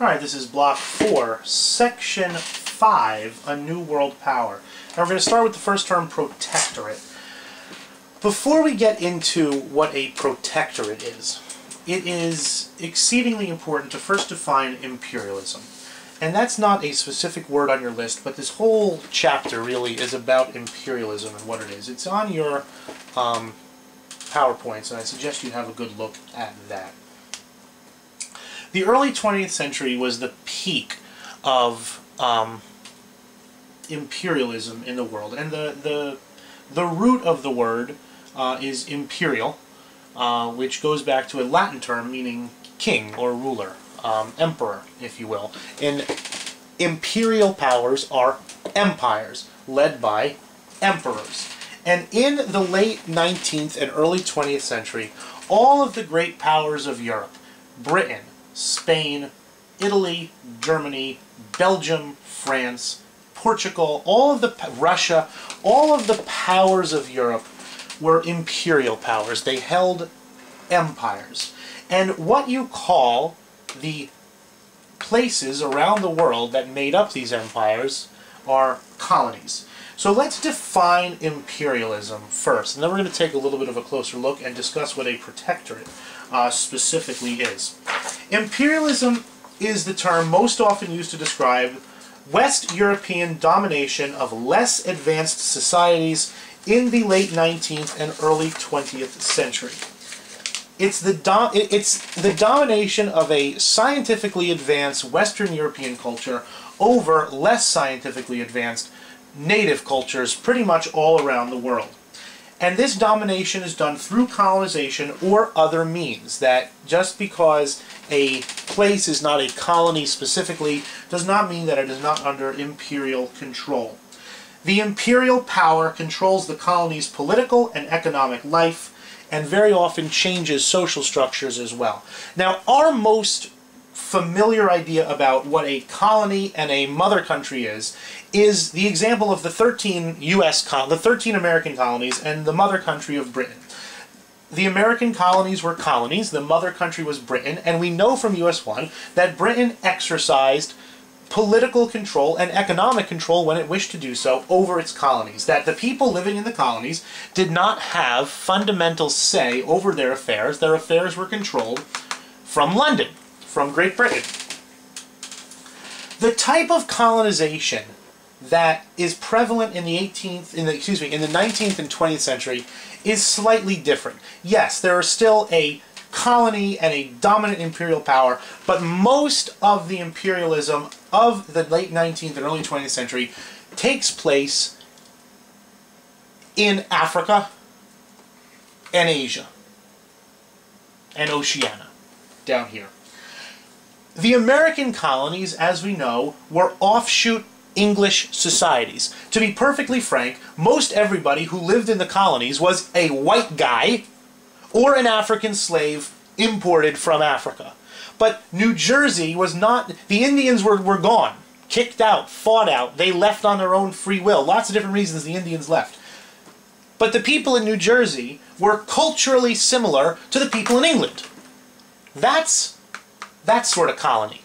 Alright, this is Block 4, Section 5, A New World Power. Now we're going to start with the first term, Protectorate. Before we get into what a protectorate is, it is exceedingly important to first define imperialism. And that's not a specific word on your list, but this whole chapter really is about imperialism and what it is. It's on your PowerPoints, and I suggest you have a good look at that. The early 20th century was the peak of imperialism in the world, and the root of the word is imperial, which goes back to a Latin term meaning king or ruler, emperor, if you will. And imperial powers are empires led by emperors. And in the late 19th and early 20th century, all of the great powers of Europe, Britain, Spain, Italy, Germany, Belgium, France, Portugal, Russia, all of the powers of Europe were imperial powers. They held empires. And what you call the places around the world that made up these empires are colonies. So let's define imperialism first, and then we're going to take a little bit of a closer look and discuss what a protectorate specifically is. Imperialism is the term most often used to describe West European domination of less advanced societies in the late 19th and early 20th century. It's the domination of a scientifically advanced Western European culture over less scientifically advanced native cultures pretty much all around the world. And this domination is done through colonization or other means. That just because a place is not a colony specifically does not mean that it is not under imperial control. The imperial power controls the colony's political and economic life, and very often changes social structures as well. Now, our most familiar idea about what a colony and a mother country is the example of the 13 American colonies and the mother country of Britain. The American colonies were colonies, the mother country was Britain, and we know from US 1 that Britain exercised political control and economic control when it wished to do so over its colonies. That the people living in the colonies did not have fundamental say over their affairs. Their affairs were controlled from London, from Great Britain. The type of colonization that is prevalent in the 19th and 20th century is slightly different. Yes, there are still a colony and a dominant imperial power, but most of the imperialism of the late 19th and early 20th century takes place in Africa and Asia and Oceania, down here. The American colonies, as we know, were offshoot English societies. To be perfectly frank, most everybody who lived in the colonies was a white guy or an African slave imported from Africa. But New Jersey was not, the Indians were gone, kicked out, fought out, they left on their own free will. Lots of different reasons the Indians left. But the people in New Jersey were culturally similar to the people in England. That's that sort of colony.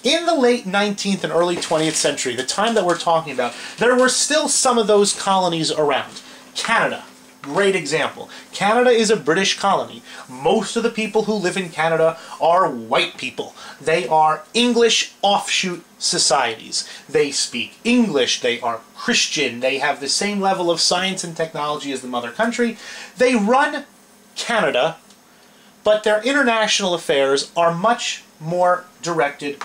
In the late 19th and early 20th century, the time that we're talking about, there were still some of those colonies around. Canada, great example. Canada is a British colony. Most of the people who live in Canada are white people. They are English offshoot societies. They speak English, they are Christian, they have the same level of science and technology as the mother country. They run Canada, but their international affairs are much more directed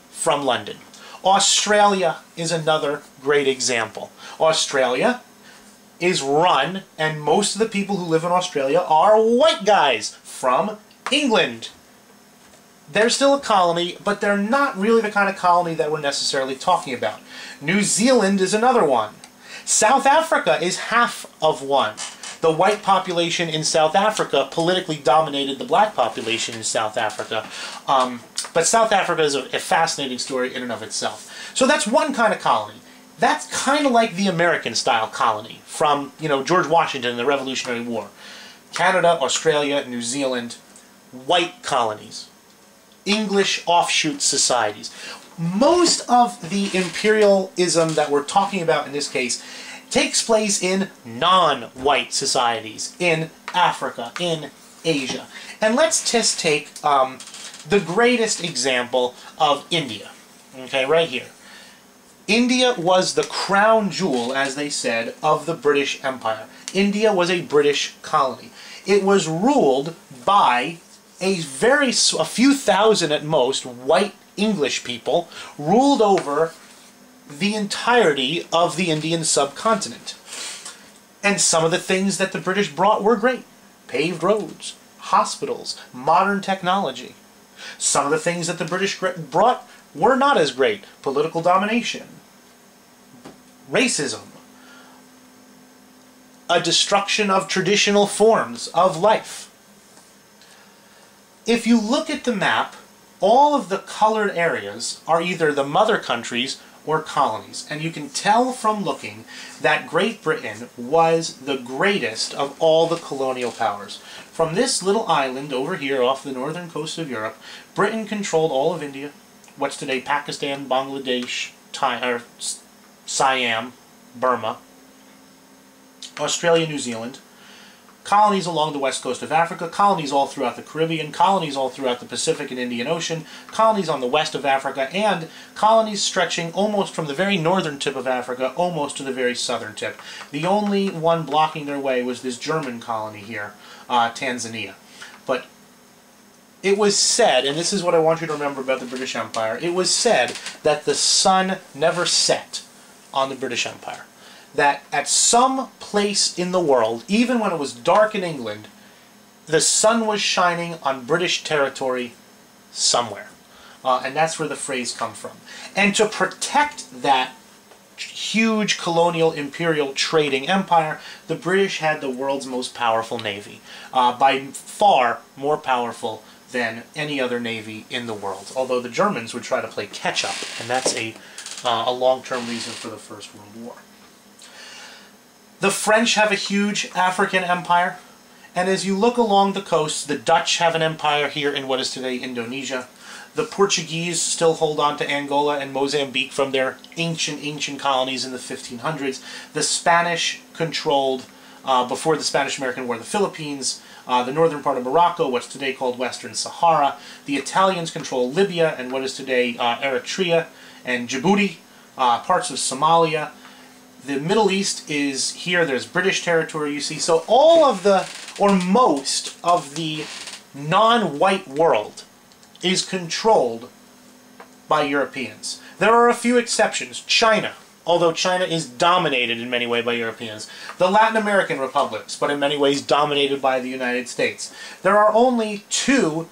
from London. Australia is another great example. Australia is run, and most of the people who live in Australia are white guys from England. They're still a colony, but they're not really the kind of colony that we're necessarily talking about. New Zealand is another one. South Africa is half of one. The white population in South Africa politically dominated the black population in South Africa. But South Africa is a fascinating story in and of itself. So that's one kind of colony. That's kind of like the American-style colony from, George Washington and the Revolutionary War. Canada, Australia, New Zealand, white colonies. English offshoot societies. Most of the imperialism that we're talking about in this case takes place in non-white societies, in Africa, in Asia. And let's just take the greatest example of India. Okay, right here. India was the crown jewel, as they said, of the British Empire. India was a British colony. It was ruled by a few thousand at most white English people, ruled over the entirety of the Indian subcontinent. And some of the things that the British brought were great. Paved roads, hospitals, modern technology. Some of the things that the British brought were not as great. Political domination, racism, a destruction of traditional forms of life. If you look at the map, all of the colored areas are either the mother countries or colonies. And you can tell from looking that Great Britain was the greatest of all the colonial powers. From this little island over here off the northern coast of Europe, Britain controlled all of India, what's today Pakistan, Bangladesh, Siam, Burma, Australia, New Zealand, colonies along the west coast of Africa, colonies all throughout the Caribbean, colonies all throughout the Pacific and Indian Ocean, colonies on the west of Africa, and colonies stretching almost from the very northern tip of Africa almost to the very southern tip. The only one blocking their way was this German colony here, Tanzania. But it was said, and this is what I want you to remember about the British Empire, it was said that the sun never set on the British Empire. That at some place in the world, even when it was dark in England, the sun was shining on British territory somewhere. And that's where the phrase comes from. And to protect that huge colonial imperial trading empire, the British had the world's most powerful navy. By far more powerful than any other navy in the world. Although the Germans would try to play catch-up, and that's a long-term reason for the First World War. The French have a huge African empire, and as you look along the coast, the Dutch have an empire here in what is today Indonesia. The Portuguese still hold on to Angola and Mozambique from their ancient colonies in the 1500s. The Spanish controlled, before the Spanish-American War, the Philippines, the northern part of Morocco, what's today called Western Sahara. The Italians control Libya and what is today Eritrea and Djibouti, parts of Somalia. The Middle East is here. There's British territory, you see. So all of the, or most of the non-white world is controlled by Europeans. There are a few exceptions. China, although China is dominated in many ways by Europeans. The Latin American republics, but in many ways dominated by the United States. There are only three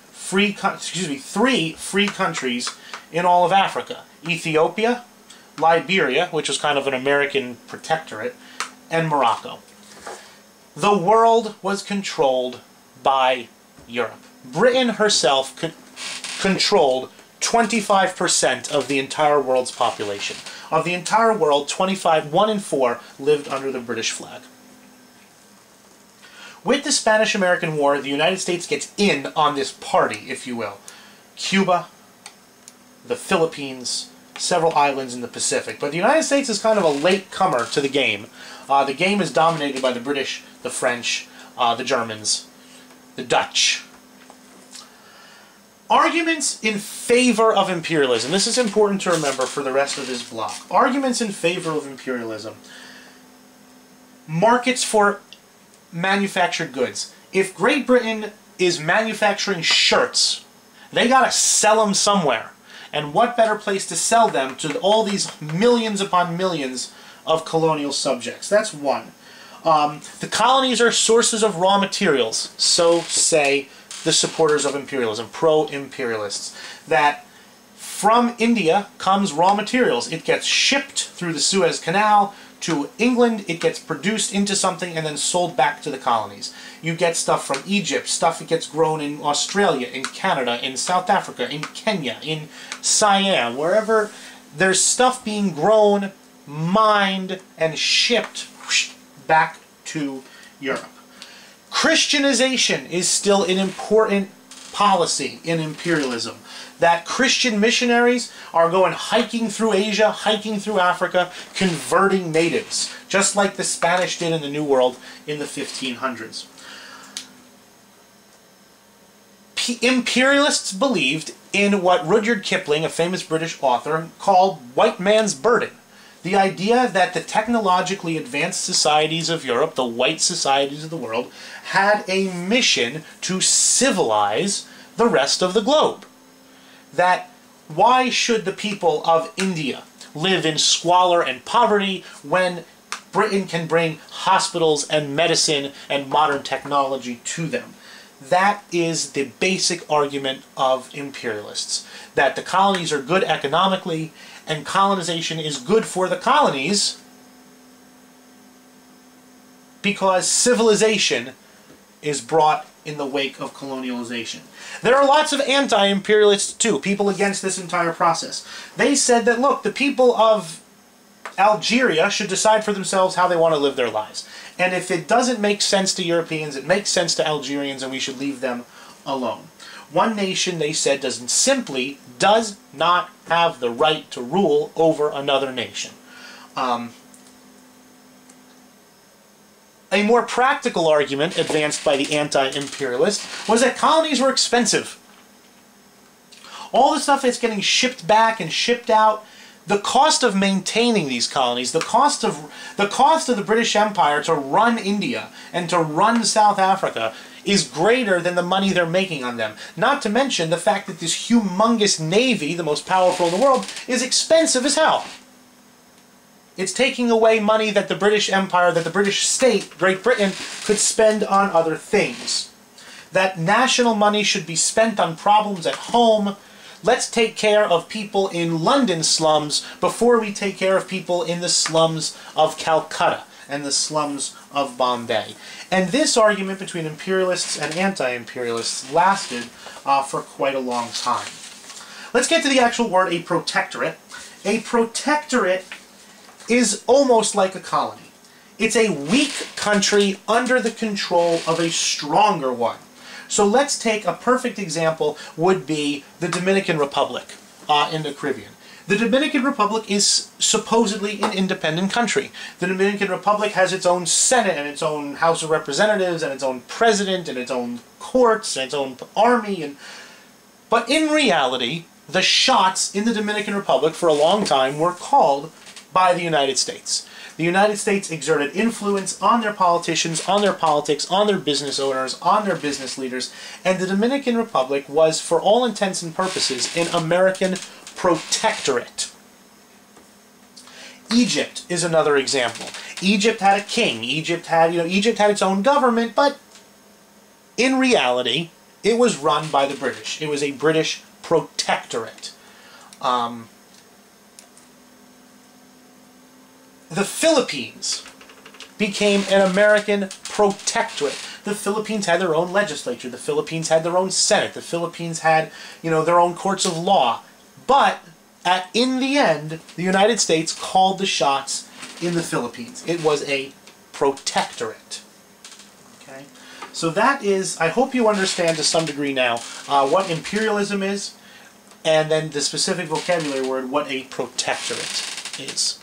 free countries in all of Africa. Ethiopia, Liberia, which was kind of an American protectorate, and Morocco. The world was controlled by Europe. Britain herself controlled 25% of the entire world's population. Of the entire world, 1 in 4 lived under the British flag. With the Spanish-American War, the United States gets in on this party, if you will. Cuba, the Philippines, several islands in the Pacific. But the United States is kind of a late comer to the game. The game is dominated by the British, the French, the Germans, the Dutch. Arguments in favor of imperialism. This is important to remember for the rest of this block. Arguments in favor of imperialism. Markets for manufactured goods. If Great Britain is manufacturing shirts, they gotta sell them somewhere. And what better place to sell them to all these millions upon millions of colonial subjects? That's one. The colonies are sources of raw materials, so say the supporters of imperialism, pro-imperialists, that from India comes raw materials. It gets shipped through the Suez Canal to England, it gets produced into something and then sold back to the colonies. You get stuff from Egypt, stuff that gets grown in Australia, in Canada, in South Africa, in Kenya, in Siam, wherever there's stuff being grown, mined, and shipped back to Europe. Christianization is still an important policy in imperialism. that Christian missionaries are going hiking through Asia, hiking through Africa, converting natives, just like the Spanish did in the New World in the 1500s. Imperialists believed in what Rudyard Kipling, a famous British author, called white man's burden. The idea that the technologically advanced societies of Europe, the white societies of the world, had a mission to civilize the rest of the globe. That why should the people of India live in squalor and poverty when Britain can bring hospitals and medicine and modern technology to them? That is the basic argument of imperialists. That the colonies are good economically and colonization is good for the colonies because civilization is brought in the wake of colonialization. There are lots of anti-imperialists too, people against this entire process. They said that, look, the people of Algeria should decide for themselves how they want to live their lives. And if it doesn't make sense to Europeans, it makes sense to Algerians, and we should leave them alone. One nation, they said, does not have the right to rule over another nation. A more practical argument advanced by the anti-imperialist was that colonies were expensive. All the stuff that's getting shipped back and shipped out, the cost of maintaining these colonies, the cost of the British Empire to run India and to run South Africa is greater than the money they're making on them. Not to mention the fact that this humongous navy, the most powerful in the world, is expensive as hell. It's taking away money that the British Empire, that the British state, Great Britain, could spend on other things. That national money should be spent on problems at home. Let's take care of people in London slums before we take care of people in the slums of Calcutta and the slums of Bombay. And this argument between imperialists and anti-imperialists lasted for quite a long time. Let's get to the actual word, a protectorate. A protectorate is almost like a colony. It's a weak country under the control of a stronger one. So let's take a perfect example would be the Dominican Republic in the Caribbean. The Dominican Republic is supposedly an independent country. The Dominican Republic has its own Senate and its own House of Representatives and its own president and its own courts and its own army. But in reality, the shots in the Dominican Republic for a long time were called by the United States. The United States exerted influence on their politicians, on their politics, on their business owners, on their business leaders, and the Dominican Republic was, for all intents and purposes, an American protectorate. Egypt is another example. Egypt had a king. Egypt had its own government, but in reality, it was run by the British. It was a British protectorate. The Philippines became an American protectorate. The Philippines had their own legislature. The Philippines had their own Senate. The Philippines had, their own courts of law. But in the end, the United States called the shots in the Philippines. It was a protectorate. Okay? So that is, I hope you understand to some degree now what imperialism is, and then the specific vocabulary word, what a protectorate is.